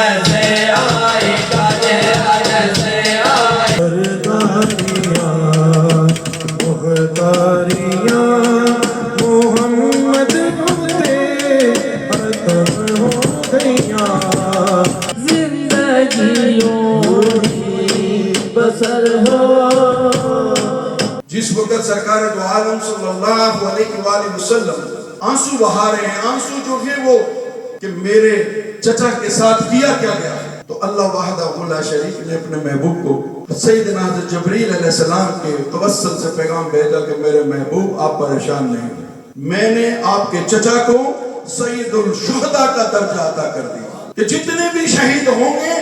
कैसे आएगा, चेहरा कैसे आएगा। मुख्तारियाँ मोहम्मद होते खत्म हो गईयाँ। बसर हो। जिस वक्त सरकार दो आलम सल्लल्लाहु अलैहि वसल्लम आंसू बहा रहे हैं, आंसू जो है वो कि मेरे चचा के साथ किया क्या गया, तो अल्लाह वहदहु ला शरीक ने अपने महबूब को सैयदना हज़रत जबरील अलैहिस्सलाम के तवस्सुल से पैगाम भेजा कि मेरे महबूब आप परेशान नहीं, मैंने आपके चचा को सैयदुल शुहदा का दर्जा अता कर दिया कि जितने भी शहीद होंगे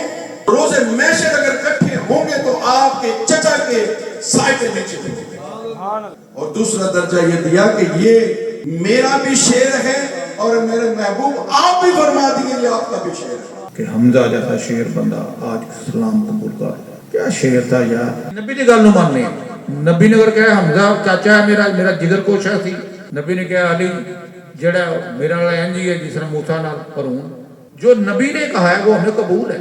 रोज़े महशर अगर इकट्ठे होंगे तो आपके चचा के साए के नीचे होंगे। और दूसरा दर्जा ये दिया कि ये मेरा भी शेर है और मेरे महबूब आप भी फरमा दिए ये आपका भी शेर है कि हमजा जैसा शेर बंदा आज सलाम कबूल कर। क्या शेर था यार। नबी दी गल नूं मानने, नबी ने कहा हमजा चाचा है मेरा, मेरा जिगर कोश है सी। नबी ने कहा अली जेड़ा मेरा वाला इंज ही है जिस तरह मूसा नाल हारून। जो नबी ने कहा है वो हमें कबूल है।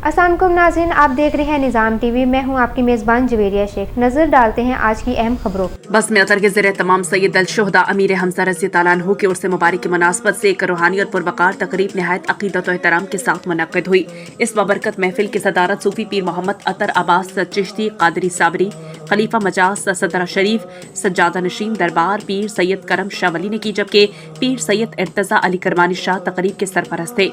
अस्सलाम वालेकुम नाज़रीन, आप देख रहे हैं निज़ाम टीवी। मैं हूं आपकी मेज़बान जवेरिया शेख। नज़र डालते हैं आज की अहम खबरों। बस में अतर के ज़रिए तमाम सैयद अल शुहदा अमीर हमज़ा रज़ी अल्लाह अन्हु के उर्स मुबारक की मुनासबत से एक रूहानी और पुरवकार तकरीब नहायत अक़ीदत और एहतराम के साथ मुनक़्क़िद हुई। इस बबरकत महफिल की सदारत सूफी पीर मोहम्मद अतर अब्बास चिश्ती कादरी साबरी, खलीफा मजाज सदरा शरीफ, सज्जादा नशीन दरबार पीर सैयद करम शाह वली ने की, जबकि पीर सैयद इर्तज़ा अली करमानी शाह तकरीब के सरपरस्त थे।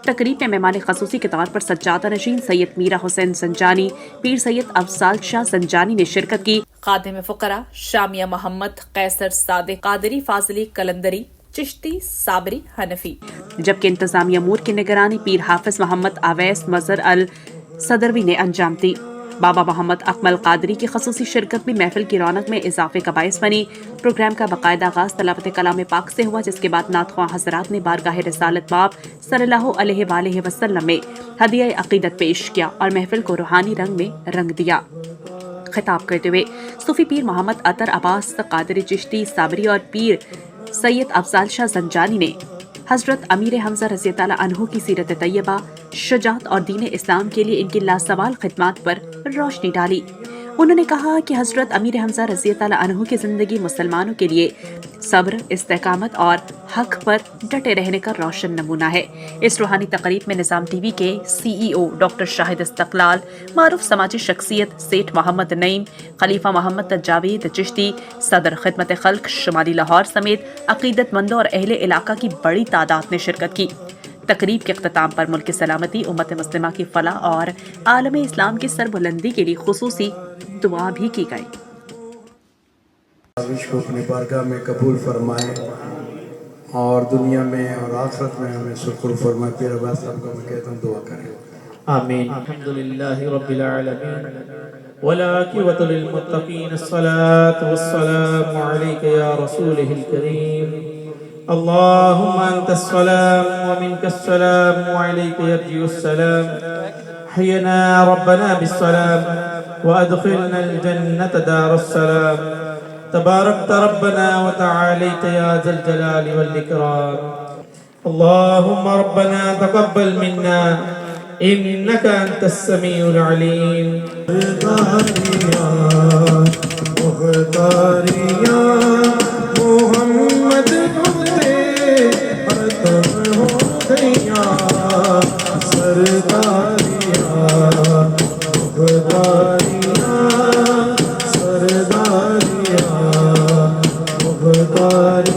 तकरीब में मेहमान खसूसी के तौर पर सज्जादा नशीन सैयद मीरा हुसैन संजानी, पीर सैयद अफजाल शाह संजानी ने शिरकत की। खादिम फ़ुक़रा शामिया मोहम्मद कैसर सादिक कादरी फाजली कलंदरी चिश्ती साबरी हनफी, जबकि इंतजामी अमूर की निगरानी पीर हाफिज मोहम्मद अवैस मजहर अल सदरवी ने अंजाम दी। बाबा मोहम्मद अकमल कादरी की खसूसी शिरकत भी महफिल की रौनक में इजाफे का बायस बनी। प्रोग्राम का बाकायदा आगाज तलावत कलाम पाक से हुआ, जिसके बाद नातख़्वां हज़रात ने बारगाह रिसालत बाप सल्लल्लाहु अलैहि वसल्लम में हदिया अक़ीदत पेश किया और महफिल को रूहानी रंग में रंग दिया। खिताब करते हुए सूफी पीर मोहम्मद अतर अब्बास कादरी चिश्ती साबरी और पीर सैयद अफजाल शाह संजानी ने हजरत अमीर हमजा रज़ी अल्लाह अन्हु की सीरत तैयबा, शुजाअत और दीन इस्लाम के लिए इनकी लासवाल खिदमत पर रोशनी डाली। उन्होंने कहा कि हजरत अमीर हमजा रज़ी अल्लाह अन्हु की जिंदगी मुसलमानों के लिए सब्र, इस्तेकामत और हक पर डटे रहने का रोशन नमूना है। इस रूहानी तकरीब में निज़ाम टीवी के CEO डॉक्टर शाहिद इस्तक़लाल, मारूफ समाजी शख्सियत सेठ मोहम्मद नईम, खलीफा मोहम्मद जावेद चिश्ती, सदर खिदमत खल्क शुमाली लाहौर समेत अक़ीदतमंदों और अहले इलाका की बड़ी तादाद ने शिरकत की। तकरीब के अख्ताम पर मुल्क की सलामती, उम्मत मुस्लिमा की फलाह और आलम इस्लाम की सरबुलंदी के लिए खुसूसी दुआ भी की गई। को अपनी बारगाह में कबूल फरमाए और दुनिया में और आखिरत में हमें सुकुर फरमाए। पीर अब्बास साहब को मैं कहता हूँ दुआ करें। आमीन। अल्हम्दुलिल्लाहि रब्बिल आलमीन वला आक़िबतु लिल मुत्तक़ीन, अस्सलातु वस्सलामु अलैका या रसूलिल करीम। अल्लाहुम्मा अंतस सलाम व मिनकस सलाम व अलैका यरजिउस सलाम। हय्यना रब्बना बिस्सलाम व अदखिलनल जन्नत दारस सलाम। तबारकत रब्बना व तआलैत या ज़ल जलाल वल इकराम। अल्लाहुम्मा रब्बना तक़ब्बल मिन्ना इन्नका अंतस समीउल अलीम। मुख्तारियाँ मोहम्मद होते खत्म हो गईयाँ। सरदारियाँ मुख्तारियाँ सरदारियाँ मुख्तारियाँ